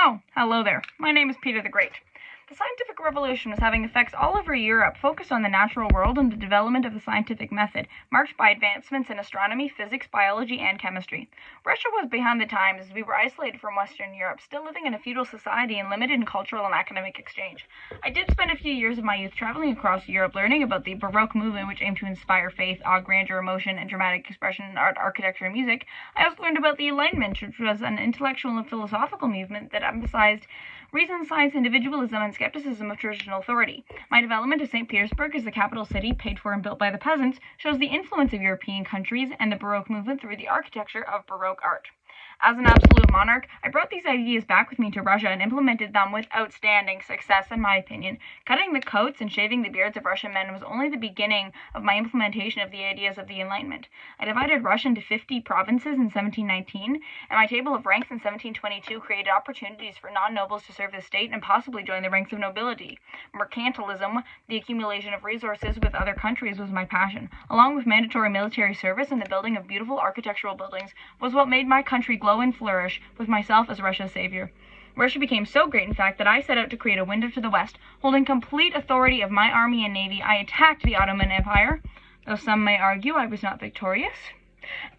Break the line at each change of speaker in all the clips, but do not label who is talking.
Oh, hello there. My name is Peter the Great. The scientific revolution was having effects all over Europe, focused on the natural world and the development of the scientific method, marked by advancements in astronomy, physics, biology, and chemistry. Russia was behind the times as we were isolated from Western Europe, still living in a feudal society and limited in cultural and academic exchange. I did spend a few years of my youth traveling across Europe, learning about the Baroque movement, which aimed to inspire faith, awe, grandeur, emotion, and dramatic expression in art, architecture, and music. I also learned about the Enlightenment, which was an intellectual and philosophical movement that emphasized reason, science, individualism, and skepticism of traditional authority. My development of St. Petersburg as the capital city, paid for and built by the peasants, shows the influence of European countries and the Baroque movement through the architecture of Baroque art. As an absolute monarch, I brought these ideas back with me to Russia and implemented them with outstanding success, in my opinion. Cutting the coats and shaving the beards of Russian men was only the beginning of my implementation of the ideas of the Enlightenment. I divided Russia into 50 provinces in 1719, and my table of ranks in 1722 created opportunities for non-nobles to serve the state and possibly join the ranks of nobility. Mercantilism, the accumulation of resources with other countries, was my passion, along with mandatory military service and the building of beautiful architectural buildings, was what made my country glow and flourish, with myself as Russia's savior. Russia became so great, in fact, that I set out to create a window to the west. Holding complete authority of my army and navy, I attacked the Ottoman Empire, though some may argue I was not victorious.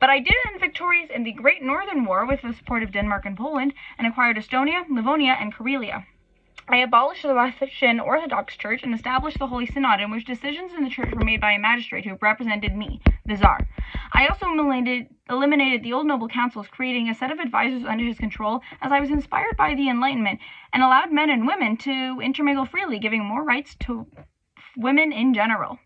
But I did end victorious in the Great Northern War with the support of Denmark and Poland, and acquired Estonia, Livonia, and Karelia. I abolished the Russian Orthodox Church and established the Holy Synod, in which decisions in the church were made by a magistrate who represented me, the Tsar. I also eliminated the old noble councils, creating a set of advisors under his control, as I was inspired by the Enlightenment, and allowed men and women to intermingle freely, giving more rights to women in general.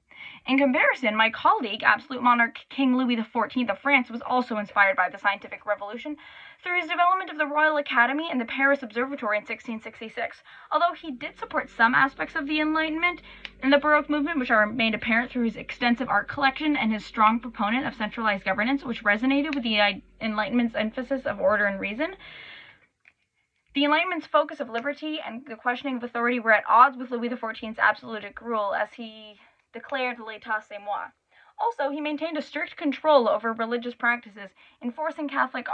In comparison, my colleague, absolute monarch King Louis XIV of France, was also inspired by the scientific revolution through his development of the Royal Academy and the Paris Observatory in 1666. Although he did support some aspects of the Enlightenment and the Baroque movement, which are made apparent through his extensive art collection and his strong proponent of centralized governance, which resonated with the Enlightenment's emphasis of order and reason, the Enlightenment's focus of liberty and the questioning of authority were at odds with Louis XIV's absolutic rule, as he declared l'état c'est moi. Also, he maintained a strict control over religious practices, enforcing Catholic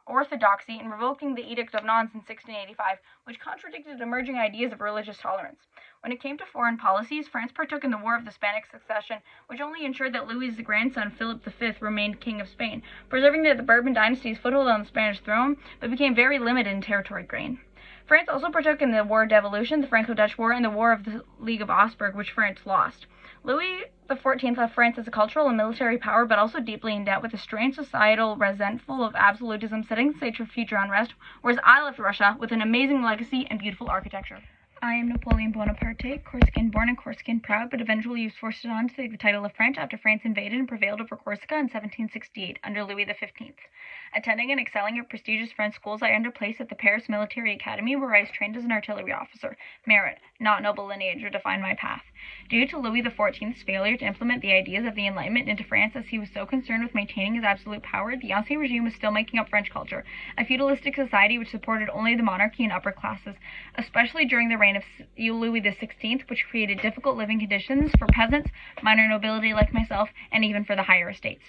orthodoxy and revoking the Edict of Nantes in 1685, which contradicted emerging ideas of religious tolerance. When it came to foreign policies, France partook in the War of the Spanish Succession, which only ensured that Louis's grandson, Philip V, remained King of Spain, preserving the Bourbon dynasty's foothold on the Spanish throne, but became very limited in territory gain. France also partook in the War of Devolution, the Franco-Dutch War, and the War of the League of Augsburg, which France lost. Louis XIV left France as a cultural and military power, but also deeply in debt, with a strange societal resentful of absolutism setting the stage for future unrest, whereas I left Russia with an amazing legacy and beautiful architecture. I am Napoleon Bonaparte, Corsican-born and Corsican-proud, but eventually was forced on to take the title of French after France invaded and prevailed over Corsica in 1768 under Louis XV. Attending and excelling at prestigious French schools, I earned a place at the Paris Military Academy, where I was trained as an artillery officer. Merit, not noble lineage, would define my path. Due to Louis XIV's failure to implement the ideas of the Enlightenment into France, as he was so concerned with maintaining his absolute power, the Ancien regime was still making up French culture, a feudalistic society which supported only the monarchy and upper classes, especially during the reign of Louis XVI, which created difficult living conditions for peasants, minor nobility like myself, and even for the higher estates.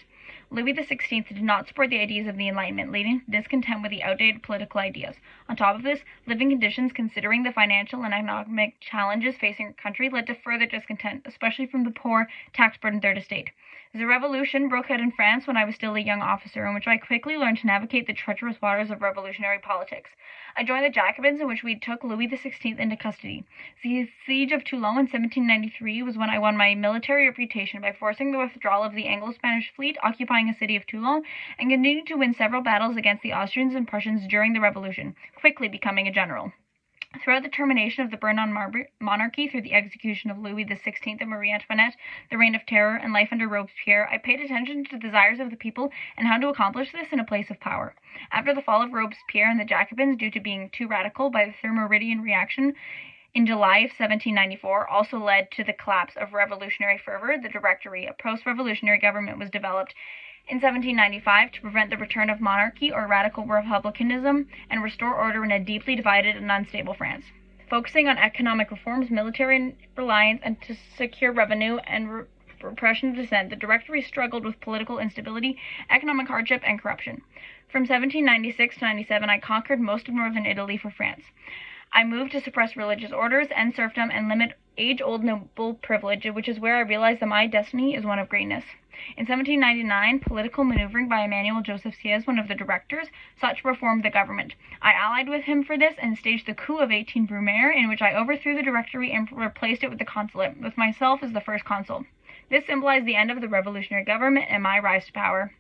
Louis XVI did not support the ideas of the Enlightenment, leading to discontent with the outdated political ideas. On top of this, living conditions, considering the financial and economic challenges facing our country, led to further discontent, especially from the poor, tax-burdened Third Estate. The revolution broke out in France when I was still a young officer, in which I quickly learned to navigate the treacherous waters of revolutionary politics. I joined the Jacobins, in which we took Louis XVI into custody. The siege of Toulon in 1793 was when I won my military reputation by forcing the withdrawal of the Anglo-Spanish fleet occupying the city of Toulon, and continued to win several battles against the Austrians and Prussians during the revolution, quickly becoming a general. Throughout the termination of the Bourbon monarchy through the execution of Louis XVI and Marie Antoinette, the Reign of Terror, and life under Robespierre, I paid attention to the desires of the people and how to accomplish this in a place of power. After the fall of Robespierre and the Jacobins, due to being too radical by the Thermidorian reaction, in July of 1794, also led to the collapse of revolutionary fervor. The Directory, a post-revolutionary government, was developed in 1795 to prevent the return of monarchy or radical republicanism and restore order in a deeply divided and unstable France. Focusing on economic reforms, military reliance, and to secure revenue and repression of dissent, the Directory struggled with political instability, economic hardship, and corruption. From 1796 to 97, I conquered most of northern Italy for France. I moved to suppress religious orders, end serfdom, and limit age-old noble privilege, which is where I realized that my destiny is one of greatness. In 1799, political maneuvering by Emmanuel Joseph Sieyès, one of the directors, sought to reform the government. I allied with him for this and staged the coup of 18 Brumaire, in which I overthrew the Directory and replaced it with the consulate, with myself as the first consul. This symbolized the end of the revolutionary government and my rise to power.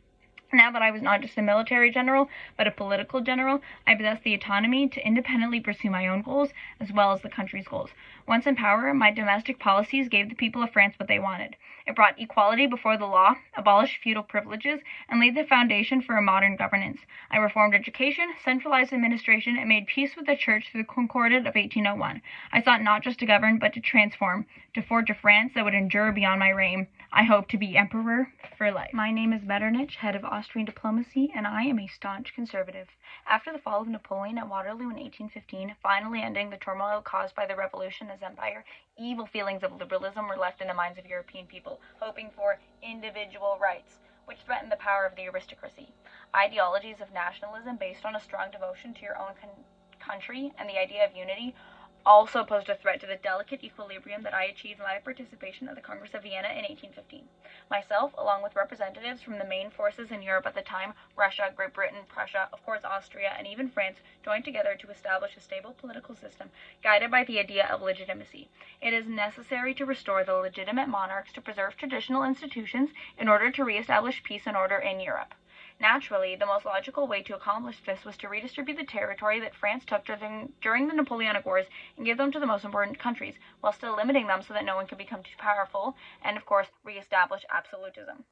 Now that I was not just a military general, but a political general, I possessed the autonomy to independently pursue my own goals, as well as the country's goals. Once in power, my domestic policies gave the people of France what they wanted. It brought equality before the law, abolished feudal privileges, and laid the foundation for a modern governance. I reformed education, centralized administration, and made peace with the Church through the Concordat of 1801. I sought not just to govern, but to transform, to forge a France that would endure beyond my reign. I hope to be emperor for life. My name is Metternich, head of Austrian diplomacy, and I am a staunch conservative. After the fall of Napoleon at Waterloo in 1815, finally ending the turmoil caused by the revolution in his empire, evil feelings of liberalism were left in the minds of European people, hoping for individual rights, which threatened the power of the aristocracy. Ideologies of nationalism based on a strong devotion to your own country and the idea of unity also posed a threat to the delicate equilibrium that I achieved in my participation at the Congress of Vienna in 1815. Myself, along with representatives from the main forces in Europe at the time, Russia, Great Britain, Prussia, of course Austria, and even France, joined together to establish a stable political system guided by the idea of legitimacy. It is necessary to restore the legitimate monarchs to preserve traditional institutions in order to reestablish peace and order in Europe. Naturally, the most logical way to accomplish this was to redistribute the territory that France took during the Napoleonic Wars and give them to the most important countries, while still limiting them so that no one could become too powerful, and of course, reestablish absolutism.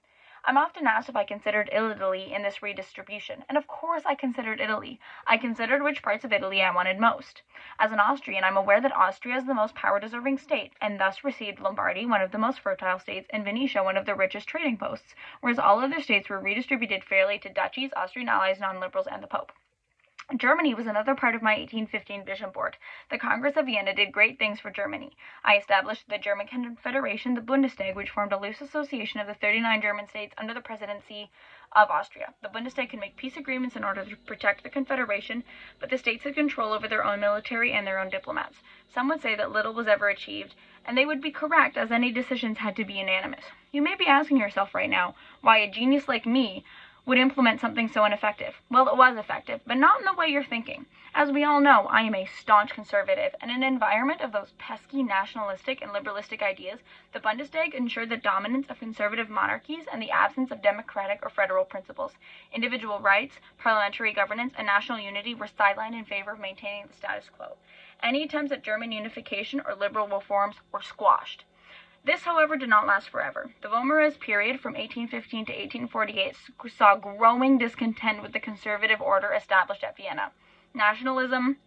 I'm often asked if I considered Italy in this redistribution, and of course I considered Italy. I considered which parts of Italy I wanted most. As an Austrian, I'm aware that Austria is the most power-deserving state, and thus received Lombardy, one of the most fertile states, and Venetia, one of the richest trading posts, whereas all other states were redistributed fairly to duchies, Austrian allies, non-liberals, and the Pope. Germany was another part of my 1815 vision board. The Congress of Vienna did great things for Germany. I established the German Confederation, the Bundestag, which formed a loose association of the 39 German states under the presidency of Austria. The Bundestag could make peace agreements in order to protect the Confederation, but the states had control over their own military and their own diplomats. Some would say that little was ever achieved, and they would be correct, as any decisions had to be unanimous. You may be asking yourself right now why a genius like me would implement something so ineffective. Well, it was effective, but not in the way you're thinking. As we all know, I am a staunch conservative, and in an environment of those pesky nationalistic and liberalistic ideas, the Bundestag ensured the dominance of conservative monarchies and the absence of democratic or federal principles. Individual rights, parliamentary governance, and national unity were sidelined in favor of maintaining the status quo. Any attempts at German unification or liberal reforms were squashed. This, however, did not last forever. The Vaumourez period from 1815 to 1848 saw growing discontent with the conservative order established at Vienna. Nationalism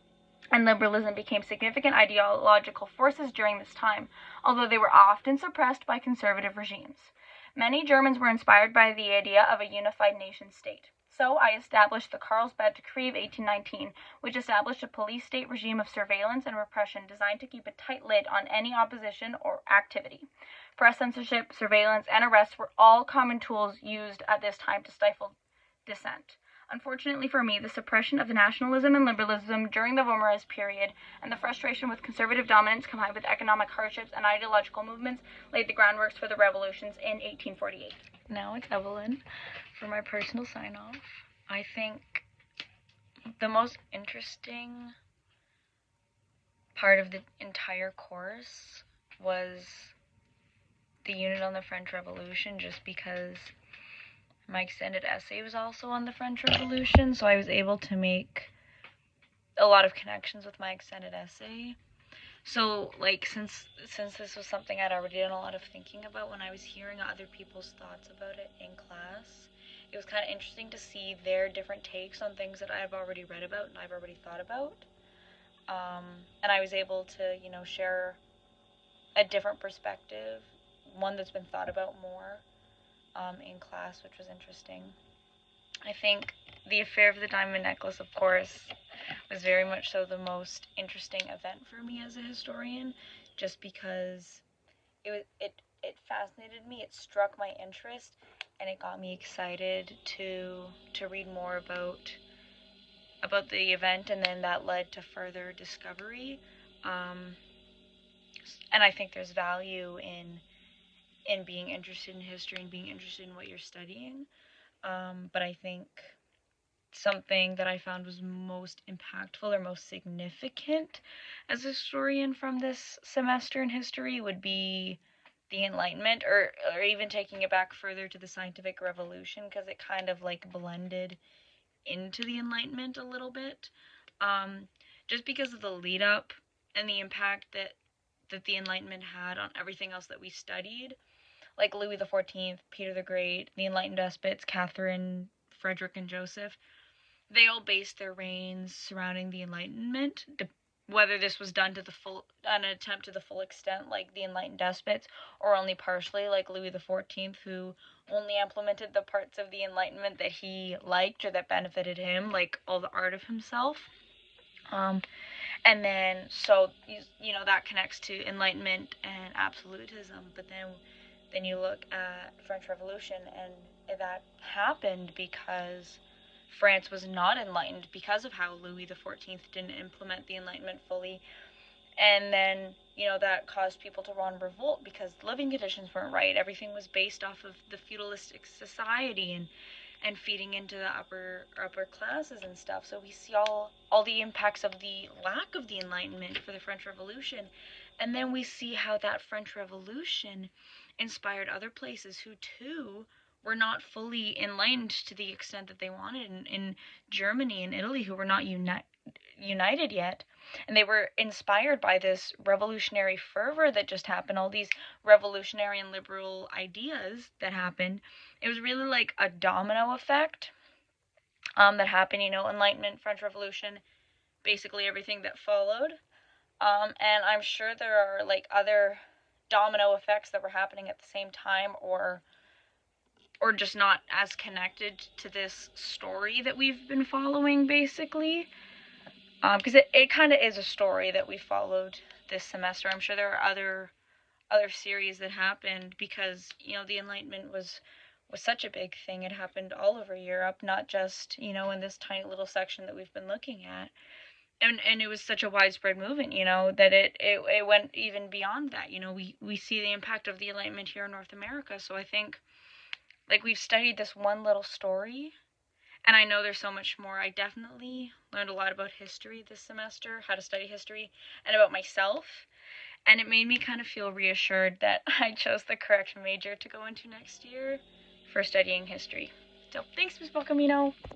and liberalism became significant ideological forces during this time, although they were often suppressed by conservative regimes. Many Germans were inspired by the idea of a unified nation-state. So I established the Carlsbad Decree of 1819, which established a police-state regime of surveillance and repression designed to keep a tight lid on any opposition or activity. Press censorship, surveillance, and arrests were all common tools used at this time to stifle dissent. Unfortunately for me, the suppression of the nationalism and liberalism during the Vaumourez period and the frustration with conservative dominance combined with economic hardships and ideological movements laid the groundwork for the revolutions in 1848. Now it's Evelyn for my personal sign-off. I think the most interesting part of the entire course was the unit on the French Revolution, just because my extended essay was also on the French Revolution, so I was able to make a lot of connections with my extended essay. So, since this was something I'd already done a lot of thinking about when I was hearing other people's thoughts about it in class, it was kind of interesting to see their different takes on things that I've already read about and I've already thought about. And I was able to, share a different perspective, one that's been thought about more in class, which was interesting. I think the affair of the diamond necklace, of course, was very much so the most interesting event for me as a historian, just because it it fascinated me, it struck my interest, and it got me excited to read more about the event, and then that led to further discovery. Um, and I think there's value in being interested in history and being interested in what you're studying. But I think something that I found was most impactful or most significant as a historian from this semester in history would be the Enlightenment, or even taking it back further to the scientific revolution, because it kind of like blended into the Enlightenment a little bit. Um, just because of the lead up and the impact that the Enlightenment had on everything else that we studied, like Louis the 14th, Peter the Great, the Enlightened despots, Catherine, Frederick, and Joseph. They all based their reigns surrounding the Enlightenment, whether this was done to the full, an attempt to the full extent, like the Enlightened despots, or only partially, like Louis the 14th, who only implemented the parts of the Enlightenment that he liked or that benefited him, like all the art of himself. And then, so that connects to Enlightenment and absolutism. But then you look at French Revolution, and that happened because France was not enlightened because of how Louis XIV didn't implement the Enlightenment fully. And then, that caused people to run revolt because living conditions weren't right. Everything was based off of the feudalistic society and feeding into the upper classes and stuff. So we see all the impacts of the lack of the Enlightenment for the French Revolution. And then we see how that French Revolution inspired other places who too were not fully enlightened to the extent that they wanted in Germany and Italy, who were not united yet. And they were inspired by this revolutionary fervor that just happened, all these revolutionary and liberal ideas that happened. It was really like a domino effect that happened, Enlightenment, French Revolution, basically everything that followed. And I'm sure there are like other domino effects that were happening at the same time, or just not as connected to this story that we've been following, basically. Because it kind of is a story that we followed this semester. I'm sure there are other series that happened because the Enlightenment was such a big thing. It happened all over Europe, not just in this tiny little section that we've been looking at. And it was such a widespread movement, that it went even beyond that. We see the impact of the Enlightenment here in North America. So I think like we've studied this one little story, and I know there's so much more. I definitely learned a lot about history this semester, how to study history, and about myself. And it made me kind of feel reassured that I chose the correct major to go into next year for studying history. So thanks, Ms. Bocamino.